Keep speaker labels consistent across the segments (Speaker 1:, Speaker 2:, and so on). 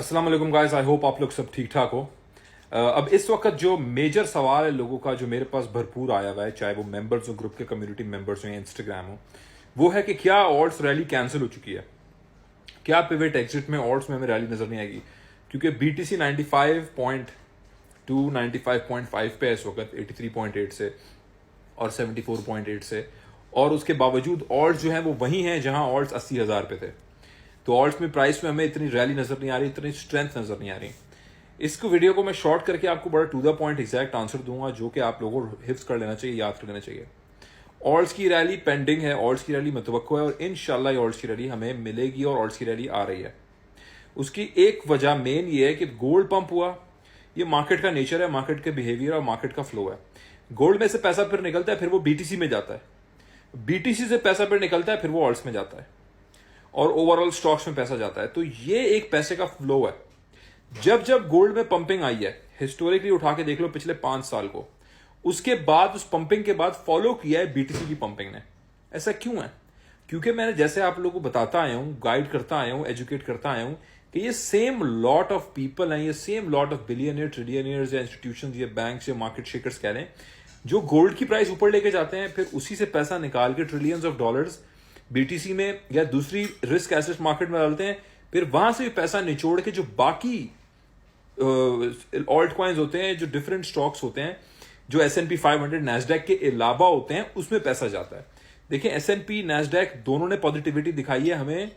Speaker 1: अस्सलाम वालेकुम guys, I hope आप लोग सब ठीक ठाक हो। अब इस वक्त जो मेजर सवाल है लोगों का, जो मेरे पास भरपूर आया हुआ है, चाहे वो मेंबर्स हो, ग्रुप के कम्युनिटी मेंबर्स हो या इंस्टाग्राम हो, वो है कि क्या ऑल्ट्स रैली कैंसिल हो चुकी है? क्या पिवट एग्जिट में ऑल्ट्स में हमें रैली नजर नहीं आएगी? क्योंकि BTC 95.2 95.5 पे है इस वक्त, 83.8 से और 74.8 से, और उसके बावजूद ऑल्ट्स जो है वो वही हैं जहां ऑल्ट्स 80,000 पे थे। तो ऑल्ट्स में प्राइस में हमें इतनी रैली नजर नहीं आ रही, इतनी स्ट्रेंथ नजर नहीं आ रही। इसको वीडियो को मैं शॉर्ट करके आपको बड़ा to the point exact answer दूंगा, जो कि आप लोगों को हिफ्स कर लेना चाहिए, याद कर लेना चाहिए। ऑल्ट्स की रैली पेंडिंग है, ऑल्ट्स की रैली मुतवक्को है, और इंशाल्लाह ऑल्ट्स की रैली हमें मिलेगी और ऑल्ट्स की रैली आ रही है। उसकी एक वजह मेन ये है कि गोल्ड पंप हुआ। ये मार्केट का नेचर है, मार्केट के बिहेवियर और मार्केट का फ्लो है। गोल्ड में से पैसा फिर निकलता है, फिर वो BTC में जाता है, BTC से पैसा फिर निकलता है, फिर वो ऑल्ट्स में जाता है, और ओवरऑल स्टॉक्स में पैसा जाता है। तो ये एक पैसे का फ्लो है। जब जब गोल्ड में पंपिंग आई है, हिस्टोरिकली उठा के देख लो पिछले 5 साल को, उसके बाद उस पंपिंग के बाद फॉलो किया है BTC की पंपिंग ने। ऐसा क्यों है? क्योंकि मैंने जैसे आप लोगों को बताता आया हूं, गाइड करता आया हूं, एजुकेट करता आया हूं कि ये सेम लॉट ऑफ पीपल हैं, ये सेम लॉट ऑफ बिलियनियर, ट्रिलियनियर्स या इंस्टीट्यूशंस या बैंक्स या मार्केट शेकर्स कह लें, जो गोल्ड की प्राइस ऊपर लेके जाते हैं, फिर उसी से पैसा निकाल के ट्रिलियंस ऑफ डॉलर्स BTC में या दूसरी रिस्क एसेट मार्केट में डालते हैं, फिर वहां से भी पैसा निचोड़ के जो बाकी ऑल्ट कॉइन्स होते हैं, जो डिफरेंट स्टॉक्स होते हैं, जो S&P 500 नैस्डैक के अलावा होते हैं, उसमें पैसा जाता है। देखिए, S&P नैस्डैक दोनों ने पॉजिटिविटी दिखाई है हमें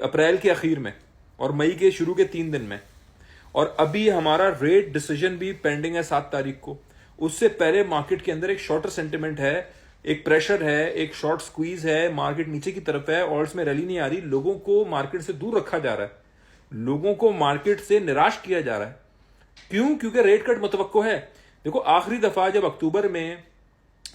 Speaker 1: अप्रैल के आखिर में और मई के शुरू के 3 दिन में, और अभी हमारा रेट डिसीजन भी पेंडिंग है 7 तारीख को। उससे पहले मार्केट के अंदर एक शॉर्टर सेंटिमेंट है, एक प्रेशर है, एक शॉर्ट स्क्वीज है, मार्केट नीचे की तरफ है, ऑल्ट्स में रैली नहीं आ रही, लोगों को मार्केट से दूर रखा जा रहा है, लोगों को मार्केट से निराश किया जा रहा है। क्यों? क्योंकि रेट कट मुतवक्को है। देखो, आखिरी दफा जब अक्टूबर में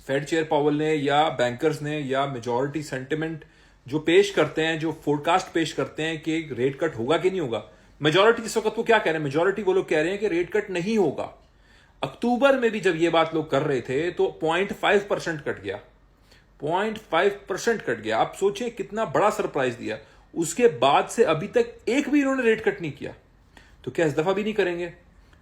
Speaker 1: फेड चेयर पावल ने या बैंकर्स ने या मेजॉरिटी सेंटिमेंट जो पेश करते हैं, जो फोरकास्ट पेश करते हैं कि रेट कट होगा कि नहीं होगा, मेजॉरिटी इस वक्त वो क्या कह रहे हैं? मेजॉरिटी वो लोग कह रहे हैं कि रेट कट नहीं होगा। अक्टूबर में भी जब ये बात लोग कर रहे थे तो 0.5% कट गया, 0.5% कट गया। आप सोचें कितना बड़ा सरप्राइज दिया। उसके बाद से अभी तक एक भी इन्होंने रेट कट नहीं किया, तो क्या इस दफा भी नहीं करेंगे?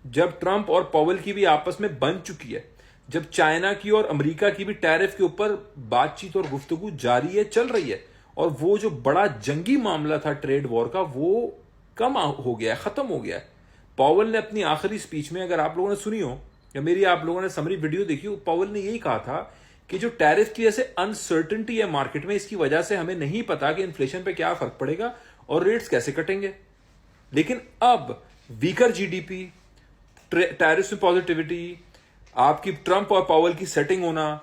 Speaker 1: जब ट्रंप और पावेल की भी आपस में बन चुकी है, जब चाइना की और अमेरिका की भी टैरिफ के ऊपर बातचीत और गुफ्तगू जारी है, चल रही है, और वो जो बड़ा जंगी मामला था ट्रेड वॉर का, वो कम हो गया है, खत्म हो गया है। पावेल ने अपनी आखिरी स्पीच में, अगर आप लोगों ने सुनी हो या मेरी आप लोगों ने समरी वीडियो देखी हो, पावेल ने यही कहा था कि जो टैरिफ की जैसे अनसर्टेनिटी है मार्केट में, इसकी वजह से हमें नहीं पता कि इन्फ्लेशन पे क्या फर्क पड़ेगा और रेट्स कैसे कटेंगे। लेकिन अब वीकर GDP, टैरिफ में पॉजिटिविटी, आपकी ट्रंप और पावेल की सेटिंग होना,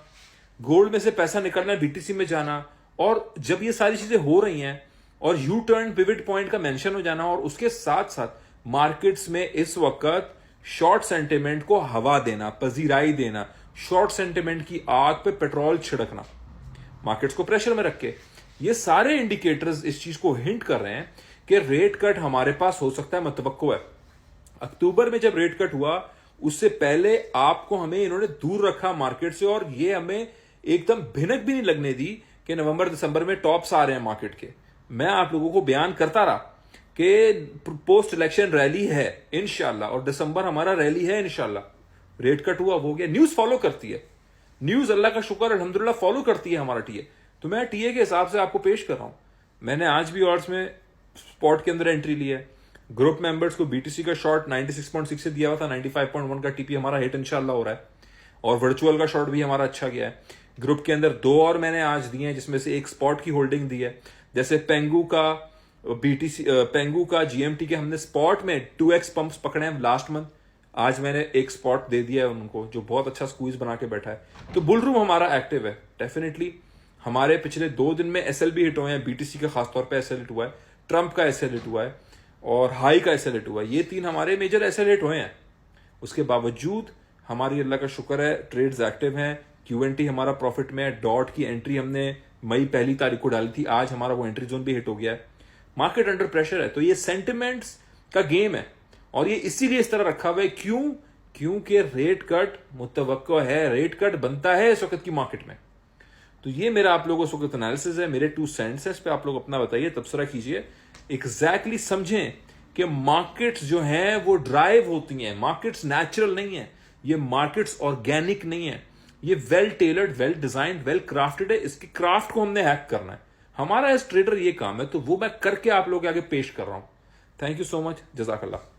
Speaker 1: गोल्ड में से पैसा निकलना, BTC में जाना, और जब ये सारी चीजें हो रही हैं और यू टर्न पिवट पॉइंट का मेंशन हो जाना, और उसके साथ साथ मार्केट्स में इस वक्त शॉर्ट सेंटिमेंट को हवा देना, पजीराई देना, शॉर्ट सेंटिमेंट की आग पे पेट्रोल छिड़कना, मार्केट्स को प्रेशर में रख के, ये सारे इंडिकेटर्स इस चीज को हिंट कर रहे हैं कि रेट कट हमारे पास हो सकता है, मुतवक्को है। अक्टूबर में जब रेट कट हुआ, उससे पहले आपको हमें इन्होंने दूर रखा मार्केट से, और ये हमें एकदम भिनक भी नहीं लगने दी कि नवंबर दिसंबर में टॉप्स आ रहे हैं मार्केट के। मैं आप लोगों को बयान करता रहा कि पोस्ट इलेक्शन रैली है इंशाल्लाह, और दिसंबर हमारा रैली है इंशाल्लाह। रेट कट हुआ, हो गया। न्यूज फॉलो करती है, न्यूज अल्लाह का शुक्र अल्हम्दुलिल्लाह फॉलो करती है हमारा टीए। तो मैं टीए के हिसाब से आपको पेश कर रहा हूं। मैंने आज भी ऑर्ड्स में स्पॉट के अंदर एंट्री ली है। ग्रुप मेंबर्स को BTC का शॉर्ट 96.6 से दिया हुआ था, 95.1 का TP हमारा हिट इंशाल्लाह हो रहा है, और वर्चुअल का शॉर्ट भी हमारा अच्छा गया है। ग्रुप के अंदर 2 और मैंने आज दिए हैं, जिसमें से एक स्पॉट की होल्डिंग दी है। जैसे पेंगू का पेंगू का GMT के हमने स्पॉट में 2x पंप्स पकड़े हैं लास्ट मंथ, आज मैंने एक स्पॉट दे दिया है उनको, जो बहुत अच्छा स्क्वीज बना के बैठा है। तो बुल रूम हमारा एक्टिव है डेफिनेटली। हमारे पिछले 2 दिन में SLB हिट हुए हैं, BTC का खासतौर पर SL हिट हुआ है, ट्रंप का SL हिट हुआ है, और हाई का SL हिट हुआ है। ये 3 हमारे मेजर SL हिट हुए हैं। उसके बावजूद हमारी अल्लाह का शुक्र है ट्रेड्स एक्टिव हैं। QNT हमारा प्रॉफिट में है। डॉट की एंट्री हमने मई 1 तारीख को डाली थी, आज हमारा वो एंट्री जोन भी हिट हो गया है। मार्केट अंडर प्रेशर है, तो ये सेंटिमेंट्स का गेम है, और ये इसीलिए इस तरह रखा हुआ है। क्यों? क्योंकि रेट कट मुतवक्को है, रेट कट बनता है इस वक्त की मार्केट में। तो ये मेरा आप लोगों को एनालिसिस है, मेरे 2 सेंट्स है, इस पर आप लोग अपना बताइए, तबसरा कीजिए, एग्जैक्टली समझें कि मार्केट्स जो हैं वो ड्राइव होती हैं, मार्केट्स नेचुरल नहीं है, ये मार्केट्स ऑर्गेनिक नहीं है, ये well tailored, well designed, well crafted है। इसकी क्राफ्ट को हमने हैक करना है। हमारा एज ट्रेडर ये काम है, तो वो मैं करके आप लोगों के आगे पेश कर रहा हूं। थैंक यू सो मच, जज़ाकल्लाह।